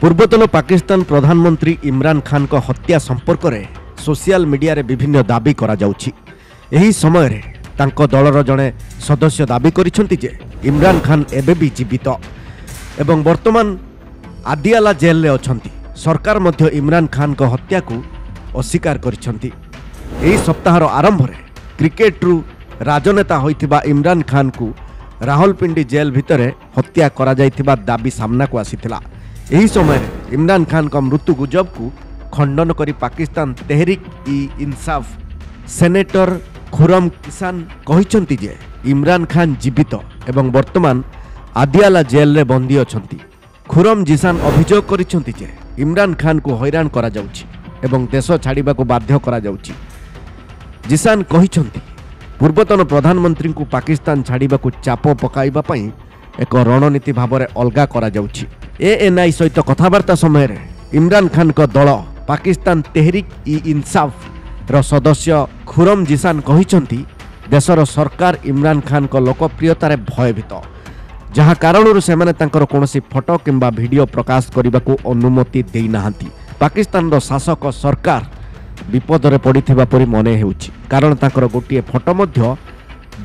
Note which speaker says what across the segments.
Speaker 1: पूर्वतन पाकिस्तान प्रधानमंत्री इमरान खान को हत्या संपर्क में सोशल मीडिया रे विभिन्न दाबी करा जाउछि। एही समय रे तांको दलर जड़े सदस्य दाबी करिसेंति जे इमरान खान एबे भी जीवित एवं वर्तमान आदियाला जेल रे अछंती। सरकार मध्य इमरान खान को हत्या को अस्वीकार करिसेंति। एही सप्ताहर आरंभ रे क्रिकेटरू राजनेता होइथिबा इमरान खान को रावलपिंडी जेल भितरे हत्या करा जाइथिबा दाबी सामना को आसीथिला। एही समय इमरान खान का मृत्यु गुजब को खंडन करी पाकिस्तान तेहरीक इ इंसाफ सेनेटर खुरम किसान कहिसंती जे इमरान खान जीवित एवं वर्तमान आदियाला जेल रे बंदी अछंती। खुरम जिसान अभियोग करिसंती जे इमरान खान को हैरान करा जाउछि एवं देश छाड़िबा को बाध्य करा जाउछि। जिसान कहिसंती पूर्वतन प्रधानमंत्री को पाकिस्तान छाड़िबा को चाप पकाइबा पई एक रणनीति भावरे अलगा करा जाउछि। एएनआई सहित कथबार्ता समय रे इमरान खान को दल पाकिस्तान तेहरीक इ इंसाफ रो सदस्य खुरम जिसान कहिसंती देशर सरकार इमरान खान को लोकप्रियता रे भयभीत, जहा कारणरू सेमाने तांकर कोनोसी फोटो किंबा वीडियो प्रकाश करने को अनुमति देई नाहंती। पाकिस्तान रो शासक सरकार विपद रे पड़िथिबा परि मने हेउछि, कारण तांकर गोटिए फोटो मध्य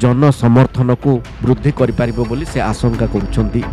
Speaker 1: जन समर्थन को वृद्धि करि पारिबो बोली से आशंका करुछंती।